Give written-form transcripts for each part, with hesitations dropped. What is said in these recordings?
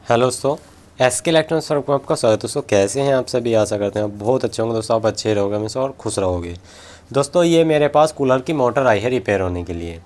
Hello दोस्तों, SK electronics में आपका स्वागत है। दोस्तों कैसे हैं आप सभी? आशा करते हैं बहुत अच्छे होंगे। दोस्तों आप अच्छे रहोगे हमेशा और खुश रहोगे। दोस्तों ये मेरे पास कूलर की मोटर आई है रिपेयर होने के लिए।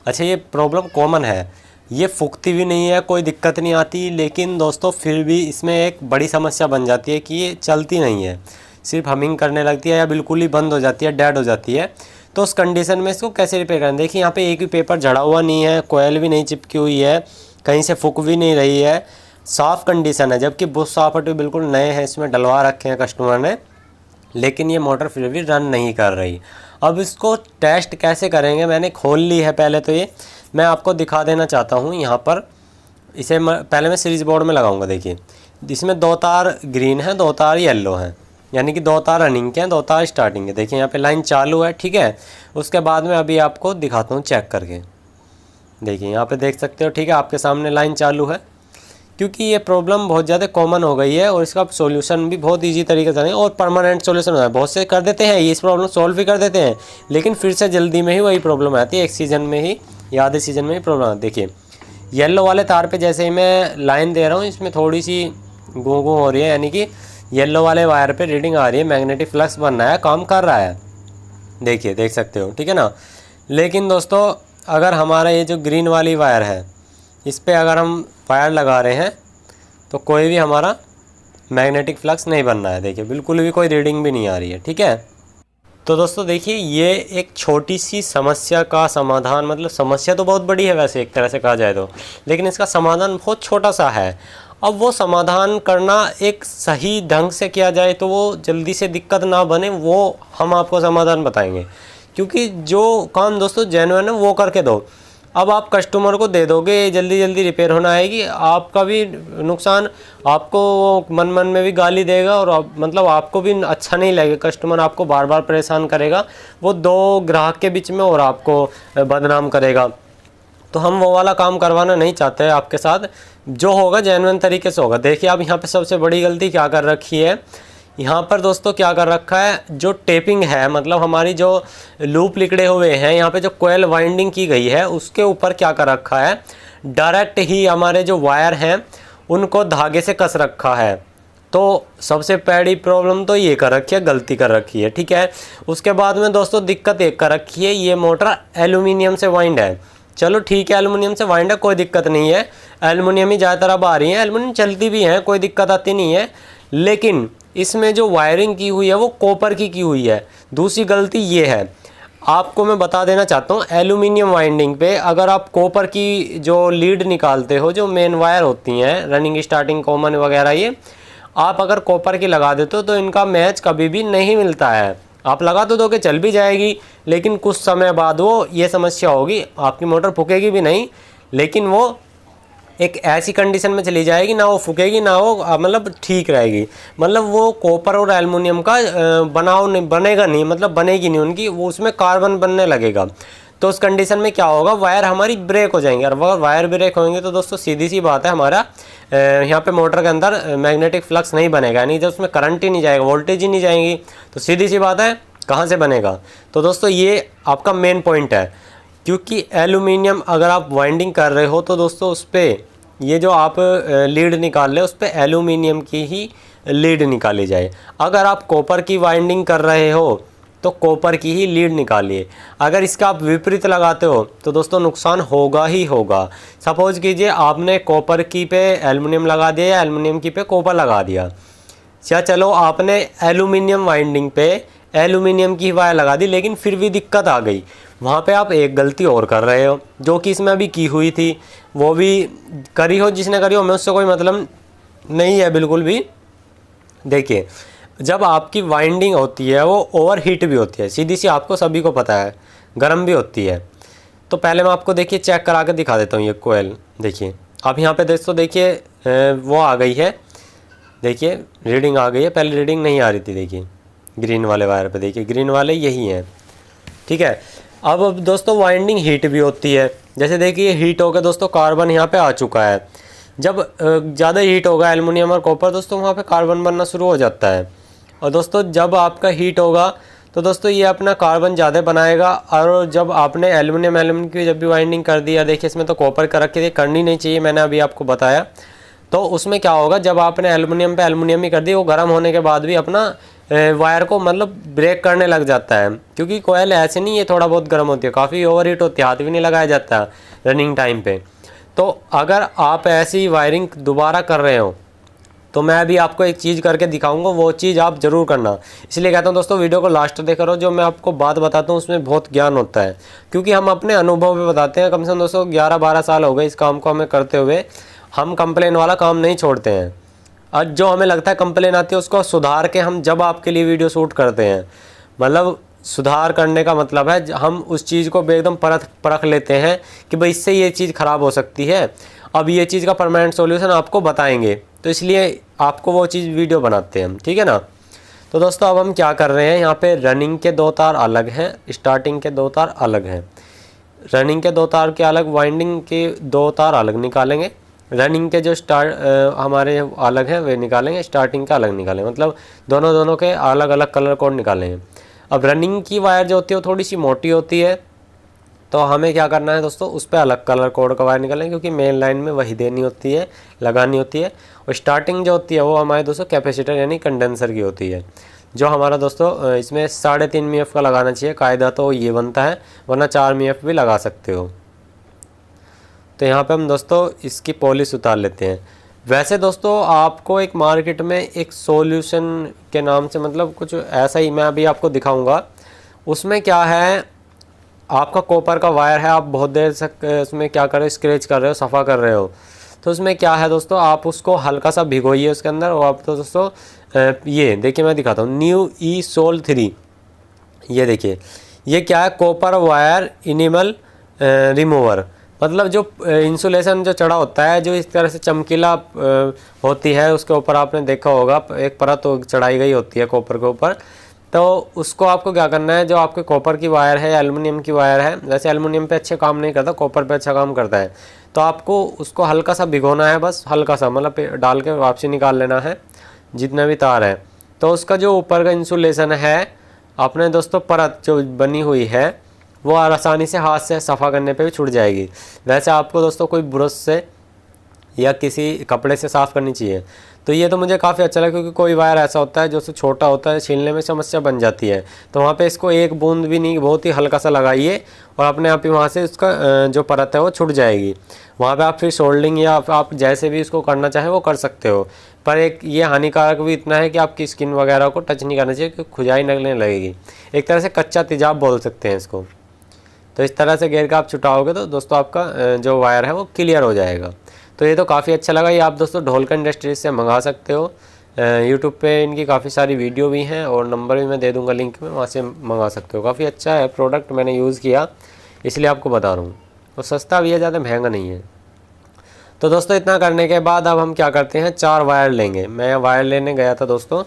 अच्छा, ये प्रॉब्लम कॉमन है, ये फूकती भी नहीं है, कोई दिक्कत नहीं आती, लेकिन दोस्तों फिर भी इसमें एक बड़ी समस्या बन जाती है कि ये चलती नहीं है, सिर्फ हमिंग करने लगती है या बिल्कुल ही बंद हो जाती है, डेड हो जाती है। तो उस कंडीशन में इसको कैसे रिपेयर करें? देखिए यहाँ पे एक भी पेपर जड़ा हुआ नहीं है, कोयल भी नहीं चिपकी हुई है, कहीं से फूक भी नहीं रही है, साफ़ कंडीशन है। जबकि बुश सॉकेट भी बिल्कुल नए हैं, इसमें डलवा रखे हैं कस्टमर ने, लेकिन ये मोटर फिर भी रन नहीं कर रही। अब इसको टेस्ट कैसे करेंगे? मैंने खोल ली है पहले तो, ये मैं आपको दिखा देना चाहता हूँ। यहाँ पर इसे पहले मैं सीरीज बोर्ड में लगाऊंगा। देखिए इसमें 2 तार ग्रीन है, 2 तार येलो हैं, यानी कि 2 तार रनिंग के हैं, 2 तार स्टार्टिंग है। देखिए यहाँ पे लाइन चालू है, ठीक है। उसके बाद में अभी आपको दिखाता हूँ चेक करके। देखिए यहाँ पे देख सकते हो, ठीक है, आपके सामने लाइन चालू है। क्योंकि ये प्रॉब्लम बहुत ज़्यादा कॉमन हो गई है और इसका सॉल्यूशन भी बहुत इजी तरीके से नहीं और परमानेंट सॉल्यूशन होता है। बहुत से कर देते हैं, ये इस प्रॉब्लम सॉल्व भी कर देते हैं, लेकिन फिर से जल्दी में ही वही प्रॉब्लम आती है, एक सीज़न में ही या आधे सीज़न में ही प्रॉब्लम आती है। देखिए येलो वाले तार पे जैसे ही मैं लाइन दे रहा हूँ, इसमें थोड़ी सी गूं गूं हो रही है, यानी कि येलो वाले वायर पे रीडिंग आ रही है, मैग्नेटिक फ्लक्स बन रहा है, काम कर रहा है। देखिए देख सकते हो, ठीक है ना। लेकिन दोस्तों अगर हमारा ये जो ग्रीन वाली वायर है, इस पर अगर हम वायर लगा रहे हैं तो कोई भी हमारा मैग्नेटिक फ्लक्स नहीं बन रहा है। देखिए बिल्कुल भी कोई रीडिंग भी नहीं आ रही है, ठीक है। तो दोस्तों देखिए ये एक छोटी सी समस्या का समाधान, मतलब समस्या तो बहुत बड़ी है वैसे एक तरह से कहा जाए तो, लेकिन इसका समाधान बहुत छोटा सा है। अब वो समाधान करना एक सही ढंग से किया जाए तो वो जल्दी से दिक्कत ना बने, वो हम आपको समाधान बताएंगे। क्योंकि जो काम दोस्तों जेन्युइन है वो करके दो। अब आप कस्टमर को दे दोगे, जल्दी जल्दी रिपेयर होना आएगी, आपका भी नुकसान, आपको मन मन में भी गाली देगा और मतलब आपको भी अच्छा नहीं लगेगा। कस्टमर आपको बार बार परेशान करेगा, वो 2 ग्राहक के बीच में, और आपको बदनाम करेगा। तो हम वो वाला काम करवाना नहीं चाहते हैं आपके साथ। जो होगा जेन्युइन तरीके से होगा। देखिए अब यहाँ पे सबसे बड़ी गलती क्या कर रखी है, यहाँ पर दोस्तों क्या कर रखा है, जो टेपिंग है, मतलब हमारी जो लूप लिकड़े हुए हैं, यहाँ पे जो कोयल वाइंडिंग की गई है उसके ऊपर क्या कर रखा है, डायरेक्ट ही हमारे जो वायर हैं उनको धागे से कस रखा है। तो सबसे बड़ी प्रॉब्लम तो ये कर रखी है, गलती कर रखी है, ठीक है। उसके बाद में दोस्तों दिक्कत एक कर रखी है, ये मोटर एल्यूमिनियम से वाइंड है। चलो ठीक है, एल्युमिनियम से वाइंड है, कोई दिक्कत नहीं है, एल्युमिनियम ही ज़्यादातर अब आ रही है, एल्युमिनियम चलती भी हैं, कोई दिक्कत आती नहीं है। लेकिन इसमें जो वायरिंग की हुई है वो कॉपर की हुई है। दूसरी गलती ये है, आपको मैं बता देना चाहता हूँ, एल्युमिनियम वाइंडिंग पे अगर आप कॉपर की जो लीड निकालते हो, जो मेन वायर होती हैं रनिंग स्टार्टिंग कॉमन वगैरह, ये आप अगर कॉपर की लगा देते हो तो इनका मैच कभी भी नहीं मिलता है। आप लगा तो दोगे, चल भी जाएगी, लेकिन कुछ समय बाद वो ये समस्या होगी, आपकी मोटर फूकेगी भी नहीं, लेकिन वो एक ऐसी कंडीशन में चली जाएगी, ना वो फूकेगी ना वो मतलब ठीक रहेगी। मतलब वो कॉपर और एल्युमिनियम का बनाव नहीं बनेगा, नहीं मतलब बनेगी नहीं उनकी, वो उसमें कार्बन बनने लगेगा। तो उस कंडीशन में क्या होगा, वायर हमारी ब्रेक हो जाएंगे, और अगर वायर ब्रेक होंगे तो दोस्तों सीधी सी बात है, हमारा यहाँ पे मोटर के अंदर मैग्नेटिक फ्लक्स नहीं बनेगा, नहीं तो उसमें करंट ही नहीं जाएगा, वोल्टेज ही नहीं जाएगी, तो सीधी सी बात है कहाँ से बनेगा। तो दोस्तों ये आपका मेन पॉइंट है। क्योंकि एल्युमिनियम अगर आप वाइंडिंग कर रहे हो तो दोस्तों उस पर ये जो आप लीड निकाल रहे हो उस पर एल्युमिनियम की ही लीड निकाली जाए। अगर आप कॉपर की वाइंडिंग कर रहे हो तो कॉपर की ही लीड निकालिए। अगर इसका आप विपरीत लगाते हो तो दोस्तों नुकसान होगा ही होगा। सपोज कीजिए आपने कॉपर की पे एल्युमिनियम लगा दिया या एल्युमिनियम की पे कॉपर लगा दिया, या चलो आपने एल्युमिनियम वाइंडिंग पे एल्युमिनियम की वायर लगा दी, लेकिन फिर भी दिक्कत आ गई, वहाँ पे आप एक गलती और कर रहे हो जो कि इसमें अभी की हुई थी, वो भी करी हो जिसने करी हो, मैं उससे कोई मतलब नहीं है बिल्कुल भी। देखिए जब आपकी वाइंडिंग होती है वो ओवर हीट भी होती है, सीधी सी आपको सभी को पता है, गर्म भी होती है। तो पहले मैं आपको देखिए चेक करा के दिखा देता हूँ ये कोयल। देखिए अब यहाँ पे दोस्तों देखिए वो आ गई है, देखिए रीडिंग आ गई है, पहले रीडिंग नहीं आ रही थी। देखिए ग्रीन वाले वायर पे, देखिए ग्रीन वाले यही हैं, ठीक है। अब दोस्तों वाइंडिंग हीट भी होती है, जैसे देखिए हीट हो गया दोस्तों, कार्बन यहाँ पे आ चुका है। जब ज़्यादा हीट होगा एल्युमिनियम और कॉपर दोस्तों, वहाँ पे कार्बन बनना शुरू हो जाता है। और दोस्तों जब आपका हीट होगा तो दोस्तों ये अपना कार्बन ज़्यादा बनाएगा। और जब आपने एल्युमिनियम की जब भी वाइंडिंग कर दी, या देखिए इसमें तो कॉपर का रखी थी, करनी नहीं चाहिए, मैंने अभी आपको बताया। तो उसमें क्या होगा, जब आपने एल्युमिनियम पे एल्युमिनियम ही कर दी, वो गर्म होने के बाद भी अपना वायर को मतलब ब्रेक करने लग जाता है, क्योंकि कोयल ऐसे नहीं है थोड़ा बहुत गर्म होती है, काफ़ी ओवर हीट होती है, हाथ भी नहीं लगाया जाता रनिंग टाइम पे। तो अगर आप ऐसी वायरिंग दोबारा कर रहे हो तो मैं अभी आपको एक चीज़ करके दिखाऊंगा, वो चीज़ आप ज़रूर करना। इसलिए कहता हूँ दोस्तों वीडियो को लास्ट तक देखा रहो, जो मैं आपको बात बताता हूँ उसमें बहुत ज्ञान होता है, क्योंकि हम अपने अनुभव में बताते हैं। कम से कम दोस्तों 11-12 साल हो गए इस काम को हमें करते हुए, हम कंप्लेन वाला काम नहीं छोड़ते हैं। और जो हमें लगता है कंप्लेन आती है उसको सुधार के हम जब आपके लिए वीडियो शूट करते हैं, मतलब सुधार करने का मतलब है हम उस चीज़ को एकदम परख लेते हैं कि भाई इससे ये चीज़ ख़राब हो सकती है, अब ये चीज़ का परमानेंट सॉल्यूशन आपको बताएंगे, तो इसलिए आपको वो चीज़ वीडियो बनाते हैं हम, ठीक है ना। तो दोस्तों अब हम क्या कर रहे हैं, यहाँ पे रनिंग के 2 तार अलग हैं, स्टार्टिंग के 2 तार अलग हैं। रनिंग के 2 तार के अलग, वाइंडिंग के 2 तार अलग निकालेंगे। रनिंग के जो हमारे अलग हैं वे निकालेंगे, स्टार्टिंग का अलग निकालेंगे, मतलब दोनों के अलग अलग कलर कोड निकालेंगे। अब रनिंग की वायर जो होती है वो थोड़ी सी मोटी होती है, तो हमें क्या करना है दोस्तों, उस पर अलग कलर कोड का वायर निकालेंगे, क्योंकि मेन लाइन में वही देनी होती है, लगानी होती है। और स्टार्टिंग जो होती है वो हमारे दोस्तों कैपेसिटर यानी कंडेंसर की होती है, जो हमारा दोस्तों इसमें 3.5 MF का लगाना चाहिए, कायदा तो ये बनता है, वरना 4 MF भी लगा सकते हो। तो यहाँ पे हम दोस्तों इसकी पॉलिश उतार लेते हैं। वैसे दोस्तों आपको एक मार्केट में एक सॉल्यूशन के नाम से, मतलब कुछ ऐसा ही मैं अभी आपको दिखाऊंगा। उसमें क्या है, आपका कॉपर का वायर है, आप बहुत देर से उसमें क्या कर रहे हो, स्क्रैच कर रहे हो, सफ़ा कर रहे हो, तो उसमें क्या है दोस्तों, आप उसको हल्का सा भिगोइए उसके अंदर। और आप तो दोस्तों ये देखिए मैं दिखाता हूँ, न्यू ई सोल 3, ये देखिए, ये क्या है, कॉपर वायर इनेमल रिमूवर, मतलब जो इंसुलेशन जो चढ़ा होता है, जो इस तरह से चमकीला होती है, उसके ऊपर आपने देखा होगा एक परत चढ़ाई गई होती है कॉपर के ऊपर। तो उसको आपको क्या करना है, जो आपके कॉपर की वायर है या एल्युमिनियम की वायर है, वैसे एल्युमिनियम पे अच्छे काम नहीं करता, कॉपर पे अच्छा काम करता है, तो आपको उसको हल्का सा भिगोना है, बस हल्का सा, मतलब डाल के वापसी निकाल लेना है जितना भी तार है। तो उसका जो ऊपर का इंसुलेशन है, अपने दोस्तों परत जो बनी हुई है वो आसानी से हाथ से सफ़ा करने पे भी छूट जाएगी। वैसे आपको दोस्तों कोई ब्रश से या किसी कपड़े से साफ़ करनी चाहिए। तो ये तो मुझे काफ़ी अच्छा लगा, क्योंकि कोई वायर ऐसा होता है जो छोटा होता है, छीलने में समस्या बन जाती है, तो वहाँ पे इसको एक बूंद भी नहीं, बहुत ही हल्का सा लगाइए और अपने आप ही वहाँ से उसका जो परत है वो छूट जाएगी। वहाँ पे आप फिर सोल्डिंग या आप जैसे भी इसको करना चाहे वो कर सकते हो, पर एक ये हानिकारक भी इतना है कि आपकी स्किन वगैरह को टच नहीं करना चाहिए, क्योंकि खुजाई लगने लगेगी, एक तरह से कच्चा तेजाब बोल सकते हैं इसको। तो इस तरह से घेर का आप छुटाओगे तो दोस्तों आपका जो वायर है वो क्लियर हो जाएगा। तो ये तो काफ़ी अच्छा लगा, ये आप दोस्तों ढोलक इंडस्ट्रीज से मंगा सकते हो। यूट्यूब पे इनकी काफ़ी सारी वीडियो भी हैं और नंबर भी मैं दे दूंगा लिंक में, वहाँ से मंगा सकते हो। काफ़ी अच्छा है प्रोडक्ट, मैंने यूज़ किया इसलिए आपको बता रहा हूँ, और सस्ता भी है, ज़्यादा महंगा नहीं है। तो दोस्तों इतना करने के बाद अब हम क्या करते हैं, 4 वायर लेंगे। मैं वायर लेने गया था दोस्तों,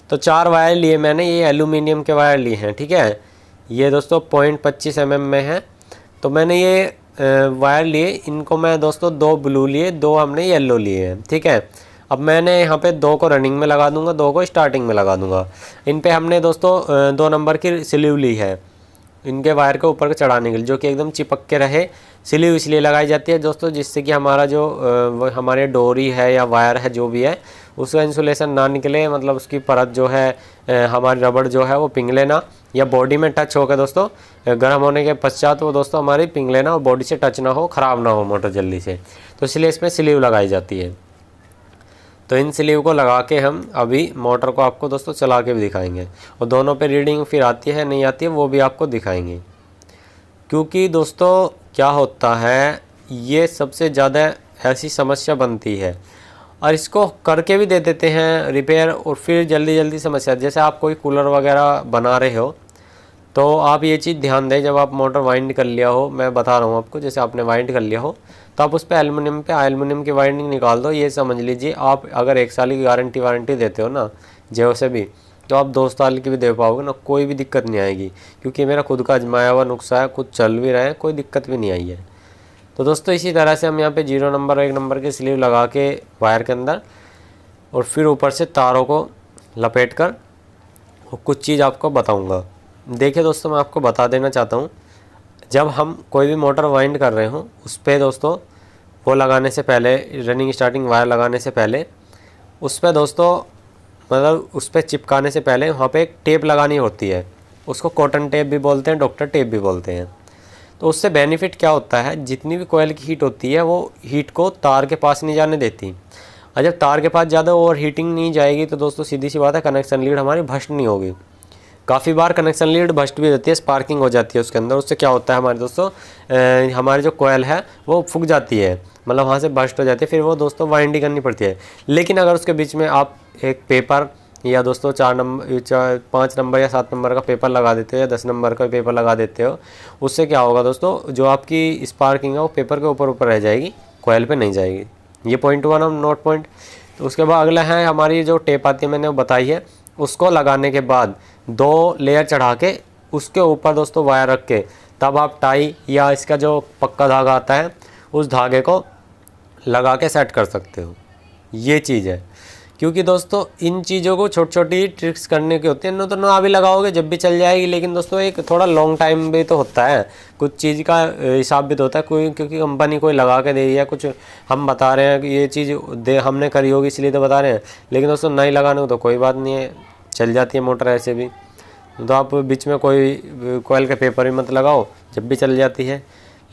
तो 4 वायर लिए मैंने, ये एल्यूमिनियम के वायर लिए हैं, ठीक है। ये दोस्तों 0.25 mm में है, तो मैंने ये वायर लिए, इनको मैं दोस्तों 2 ब्लू लिए, 2 हमने येलो लिए हैं, ठीक है। अब मैंने यहाँ पे 2 को रनिंग में लगा दूंगा, 2 को स्टार्टिंग में लगा दूंगा। इन पे हमने दोस्तों 2 नंबर की स्लीव ली है इनके वायर के ऊपर चढ़ाने के लिए, जो कि एकदम चिपक के रहे। स्लीव इसलिए लगाई जाती है दोस्तों, जिससे कि हमारा जो हमारे डोरी है या वायर है जो भी है, उसका इंसुलेशन ना निकले, मतलब उसकी परत जो है हमारी रबड़ जो है वो पिघले ना, या बॉडी में टच होकर दोस्तों गर्म होने के पश्चात वो दोस्तों हमारी पिघले ना और बॉडी से टच ना हो, ख़राब ना हो मोटर जल्दी से, तो इसलिए इसमें स्लीव लगाई जाती है। तो इन स्लीव को लगा के हम अभी मोटर को आपको दोस्तों चला के भी दिखाएंगे, और दोनों पे रीडिंग फिर आती है नहीं आती है वो भी आपको दिखाएंगे। क्योंकि दोस्तों क्या होता है, ये सबसे ज़्यादा ऐसी समस्या बनती है, और इसको करके भी दे देते हैं रिपेयर, और फिर जल्दी जल्दी समस्या। जैसे आप कोई कूलर वगैरह बना रहे हो तो आप ये चीज़ ध्यान दें, जब आप मोटर वाइंड कर लिया हो, मैं बता रहा हूँ आपको, जैसे आपने वाइंड कर लिया हो तो आप उस पर एल्युमिनियम की वाइंडिंग निकाल दो। ये समझ लीजिए आप अगर 1 साल की वारंटी देते हो ना जियो से भी, तो आप 2 साल की भी दे पाओगे ना, कोई भी दिक्कत नहीं आएगी, क्योंकि मेरा खुद का आजमाया हुआ नुस्खा है, खुद चल भी रहे हैं, कोई दिक्कत भी नहीं आई है। तो दोस्तों इसी तरह से हम यहाँ पे 0 नंबर 1 नंबर की स्लीव लगा के वायर के अंदर, और फिर ऊपर से तारों को लपेट कर कुछ चीज़ आपको बताऊँगा। देखिए दोस्तों, मैं आपको बता देना चाहता हूँ, जब हम कोई भी मोटर वाइंड कर रहे हो उस पर दोस्तों वो लगाने से पहले, रनिंग स्टार्टिंग वायर लगाने से पहले उस पर दोस्तों, मतलब उस पर चिपकाने से पहले वहाँ पे एक टेप लगानी होती है। उसको कॉटन टेप भी बोलते हैं, डॉक्टर टेप भी बोलते हैं। तो उससे बेनिफिट क्या होता है, जितनी भी कोयल की हीट होती है वो हीट को तार के पास नहीं जाने देती। और जब तार के पास ज़्यादा ओवर हीटिंग नहीं जाएगी तो दोस्तों सीधी सी बात है, कनेक्शन लीड हमारी भस्ट नहीं होगी। काफ़ी बार कनेक्शन लीड भस्ट भी रहती है, स्पार्किंग हो जाती है उसके अंदर। उससे क्या होता है हमारे दोस्तों, हमारी जो कोयल है वो फूक जाती है, मतलब वहाँ से बस्ट हो जाती है, फिर वो दोस्तों वाइंडिंग करनी पड़ती है। लेकिन अगर उसके बीच में आप एक पेपर या दोस्तों 5 नंबर या 7 नंबर का पेपर लगा देते हो या 10 नंबर का पेपर लगा देते हो, उससे क्या होगा दोस्तों, जो आपकी स्पार्किंग है वो पेपर के ऊपर ऊपर रह जाएगी, कोयल पे नहीं जाएगी। ये पॉइंट हुआ ना, नोट पॉइंट। तो उसके बाद अगला है हमारी जो टेप आती है, मैंने वो बताई है। उसको लगाने के बाद 2 लेयर चढ़ा के उसके ऊपर दोस्तों वायर रख के तब आप टाई या इसका जो पक्का धागा आता है उस धागे को लगा के सेट कर सकते हो। ये चीज़ है, क्योंकि दोस्तों इन चीज़ों को छोटी छोटी ट्रिक्स करने की होती है। ना तो ना अभी लगाओगे जब भी चल जाएगी, लेकिन दोस्तों एक थोड़ा लॉन्ग टाइम भी तो होता है, कुछ चीज़ का हिसाब भी तो होता है। कोई क्योंकि कंपनी कोई लगा के दे रही है, कुछ हम बता रहे हैं कि ये चीज़ हमने करी होगी इसलिए तो बता रहे हैं, लेकिन दोस्तों नहीं लगाने को तो कोई बात नहीं है, चल जाती है मोटर ऐसे भी। तो आप बीच में कोई कोयल के पेपर भी मत लगाओ, जब भी चल जाती है।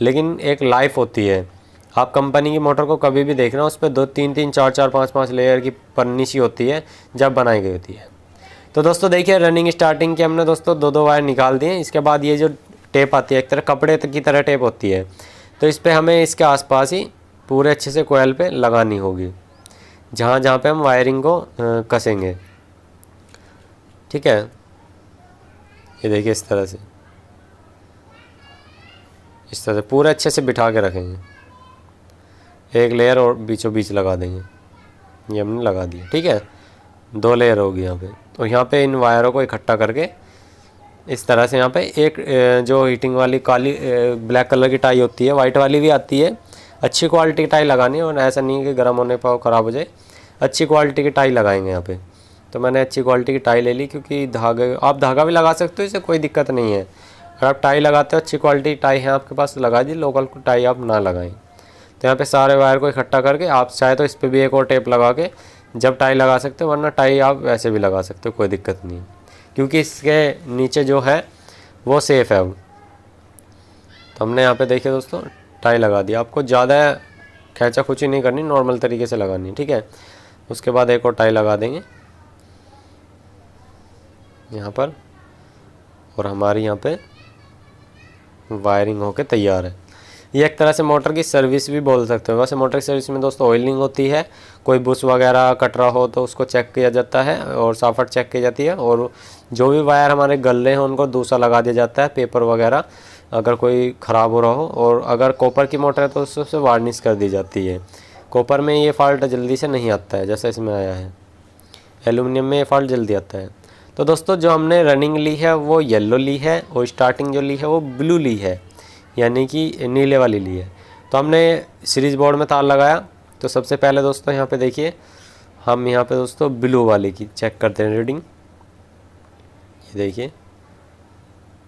लेकिन एक लाइफ होती है। आप कंपनी की मोटर को कभी भी देखना, उस पर 2 3 3 4 4 5 5 लेयर की पन्नी सी होती है जब बनाई गई होती है। तो दोस्तों देखिए, रनिंग स्टार्टिंग के हमने दोस्तों 2 वायर निकाल दिए। इसके बाद ये जो टेप आती है, एक तरह कपड़े की तरह टेप होती है, तो इस पर हमें इसके आसपास ही पूरे अच्छे से कोयल पे लगानी होगी, जहाँ जहाँ पे हम वायरिंग को कसेंगे। ठीक है, ये देखिए इस तरह से पूरे अच्छे से बिठा के रखेंगे। एक लेयर और बीचों बीच लगा देंगे, ये हमने लगा दिया। ठीक है, 2 लेयर होगी यहाँ पे। तो यहाँ पे इन वायरों को इकट्ठा करके इस तरह से यहाँ पे एक जो हीटिंग वाली काली ब्लैक कलर की टाई होती है, वाइट वाली भी आती है, अच्छी क्वालिटी की टाई लगानी है, और ऐसा नहीं है कि गर्म होने पर ख़राब हो जाए। अच्छी क्वालिटी की टाई लगाएंगे यहाँ पे। तो मैंने अच्छी क्वालिटी की टाई ले ली, क्योंकि धागे, आप धागा भी लगा सकते हो, इससे कोई दिक्कत नहीं है। अगर आप टाई लगाते हो, अच्छी क्वालिटी टाई है आपके पास, लगा दी। लोकल टाई आप ना लगाएं। तो यहाँ पे सारे वायर को इकट्ठा करके आप चाहे तो इस पर भी एक और टेप लगा के जब टाई लगा सकते हो, वरना टाई आप वैसे भी लगा सकते हो, कोई दिक्कत नहीं है, क्योंकि इसके नीचे जो है वो सेफ़ है अब। तो हमने यहाँ पे देखिए दोस्तों टाई लगा दी। आपको ज़्यादा खींचा खुची नहीं करनी, नॉर्मल तरीके से लगानी। ठीक है, उसके बाद एक और टाई लगा देंगे यहाँ पर, और हमारी यहाँ पे वायरिंग होके तैयार है। ये एक तरह से मोटर की सर्विस भी बोल सकते हो। वैसे मोटर की सर्विस में दोस्तों ऑयलिंग होती है, कोई बुश वगैरह कट रहा हो तो उसको चेक किया जाता है, और साफट चेक की जाती है, और जो भी वायर हमारे गल रहे हैं उनको दूसरा लगा दिया जाता है, पेपर वगैरह अगर कोई ख़राब हो रहा हो। और अगर कॉपर की मोटर है तो उससे वार्निश कर दी जाती है। कॉपर में ये फॉल्ट जल्दी से नहीं आता है जैसा इसमें आया है, एल्यूमिनियम में ये फॉल्ट जल्दी आता है। तो दोस्तों जो हमने रनिंग ली है वो येलो ली है, और स्टार्टिंग जो ली है वो ब्लू ली है, यानी कि नीले वाली ली है। तो हमने सीरीज बोर्ड में तार लगाया। तो सबसे पहले दोस्तों यहाँ पे देखिए, हम यहाँ पे दोस्तों ब्लू वाली की चेक करते हैं रीडिंग।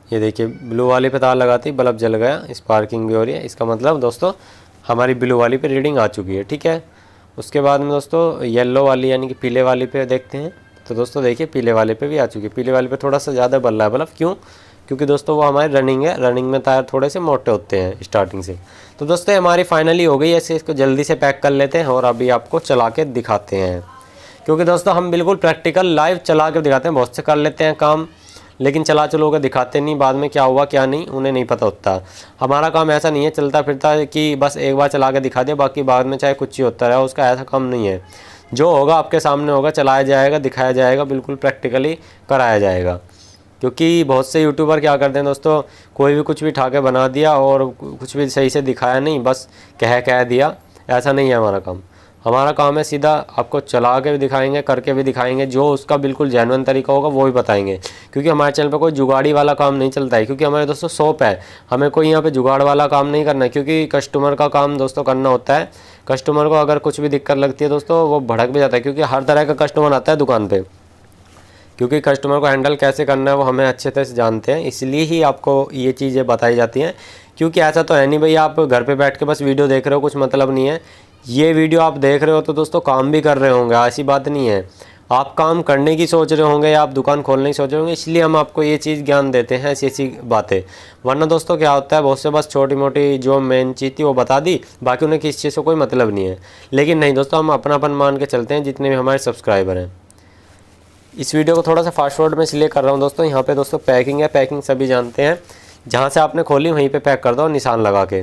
ये देखिए ब्लू वाली पे तार लगाते ही बल्ब जल गया, स्पार्किंग भी हो रही है। इसका मतलब दोस्तों हमारी ब्लू वाली पे रीडिंग आ चुकी है। ठीक है, उसके बाद में दोस्तों येलो वाली यानी कि पीले वाली पे देखते हैं। तो दोस्तों देखिए पीले वाले पे भी आ चुकी है। पीले वाले पे थोड़ा सा ज़्यादा बल रहा है बल्ब, क्यों? क्योंकि दोस्तों वो हमारी रनिंग है, रनिंग में टायर थोड़े से मोटे होते हैं स्टार्टिंग से। तो दोस्तों हमारी फाइनली हो गई, ऐसे इसको जल्दी से पैक कर लेते हैं और अभी आपको चला के दिखाते हैं, क्योंकि दोस्तों हम बिल्कुल प्रैक्टिकल लाइव चला के दिखाते हैं। बहुत से कर लेते हैं काम, लेकिन चला चलो के दिखाते नहीं, बाद में क्या हुआ क्या नहीं उन्हें नहीं पता होता। हमारा काम ऐसा नहीं है चलता फिरता कि बस एक बार चला के दिखा दिया, बाकी बाद में चाहे कुछ ही होता रहा, उसका ऐसा काम नहीं है। जो होगा आपके सामने होगा, चलाया जाएगा, दिखाया जाएगा, बिल्कुल प्रैक्टिकली कराया जाएगा। क्योंकि बहुत से यूट्यूबर क्या करते हैं दोस्तों, कोई भी कुछ भी उठा के बना दिया और कुछ भी सही से दिखाया नहीं, बस कह दिया। ऐसा नहीं है हमारा काम। हमारा काम है सीधा आपको चला के भी दिखाएंगे, करके भी दिखाएंगे, जो उसका बिल्कुल जेन्युइन तरीका होगा वो भी बताएंगे। क्योंकि हमारे चैनल पर कोई जुगाड़ी वाला काम नहीं चलता है, क्योंकि हमारे दोस्तों शॉप है, हमें कोई यहाँ पे जुगाड़ वाला काम नहीं करना है। क्योंकि कस्टमर का काम दोस्तों करना होता है। कस्टमर को अगर कुछ भी दिक्कत लगती है दोस्तों, वो भड़क भी जाता है, क्योंकि हर तरह का कस्टमर आता है दुकान पर। क्योंकि कस्टमर को हैंडल कैसे करना है वो हमें अच्छे तरह से जानते हैं, इसलिए ही आपको ये चीज़ें बताई जाती हैं क्योंकि ऐसा तो है नहीं भाई आप घर पे बैठ के बस वीडियो देख रहे हो, कुछ मतलब नहीं है। ये वीडियो आप देख रहे हो तो दोस्तों काम भी कर रहे होंगे, ऐसी बात नहीं है। आप काम करने की सोच रहे होंगे या आप दुकान खोलने की सोच रहे होंगे, इसलिए हम आपको ये चीज़ ज्ञान देते हैं, ऐसी ऐसी बातें। वरना दोस्तों क्या होता है, बहुत से बस छोटी मोटी जो मेन चीज़ थी वो बता दी, बाकी उन्हें किसी चीज़ से कोई मतलब नहीं है। लेकिन नहीं दोस्तों, हम अपनापन मान के चलते हैं जितने भी हमारे सब्सक्राइबर हैं। इस वीडियो को थोड़ा सा फास्ट फॉरवर्ड में इसलिए कर रहा हूँ दोस्तों, यहाँ पे दोस्तों पैकिंग है, पैकिंग सभी जानते हैं। जहाँ से आपने खोली वहीं पे पैक कर दो निशान लगा के।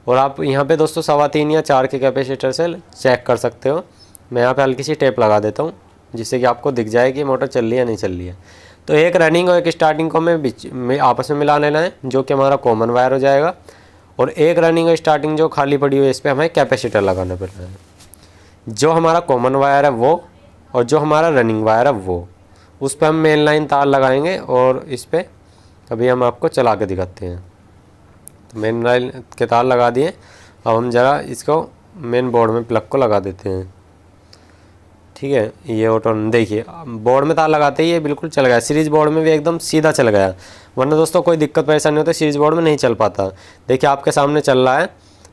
और आप यहाँ पे दोस्तों 3.25 या 4 के कैपेसिटर से चेक कर सकते हो। मैं यहाँ पे हल्की सी टेप लगा देता हूँ जिससे कि आपको दिख जाए कि मोटर चल रही है या नहीं चल रही है। तो एक रनिंग और एक स्टार्टिंग को हमें बीच में आपस में मिला लेना है, जो कि हमारा कॉमन वायर हो जाएगा। और एक रनिंग और स्टार्टिंग जो खाली पड़ी हुई है, इस पर हमें कैपेसिटर लगाना पड़ना है। जो हमारा कॉमन वायर है वो, और जो हमारा रनिंग वायर है वो, उस पर हम मेन लाइन तार लगाएंगे। और इस पर अभी हम आपको चला के दिखाते हैं। तो मेन लाइन के तार लगा दिए। अब हम ज़रा इसको मेन बोर्ड में प्लग को लगा देते हैं। ठीक है, ये ऑटो देखिए बोर्ड में तार लगाते ही ये बिल्कुल चल गया। सीरीज़ बोर्ड में भी एकदम सीधा चल गया, वरना दोस्तों कोई दिक्कत परेशानी होती है सीरीज़ बोर्ड में नहीं चल पाता। देखिए आपके सामने चल रहा है,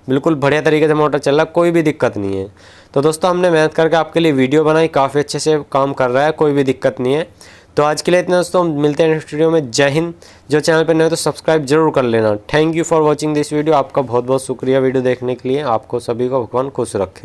बिल्कुल बढ़िया तरीके से मोटर चल रहा है, कोई भी दिक्कत नहीं है। तो दोस्तों हमने मेहनत करके आपके लिए वीडियो बनाई, काफ़ी अच्छे से काम कर रहा है, कोई भी दिक्कत नहीं है। तो आज के लिए इतना दोस्तों, मिलते हैं नेक्स्ट वीडियो में। जय हिंद। जो चैनल पर नए हो तो सब्सक्राइब जरूर कर लेना। Thank you for watching this video. आपका बहुत बहुत शुक्रिया वीडियो देखने के लिए। आपको सभी को भगवान खुश रखे।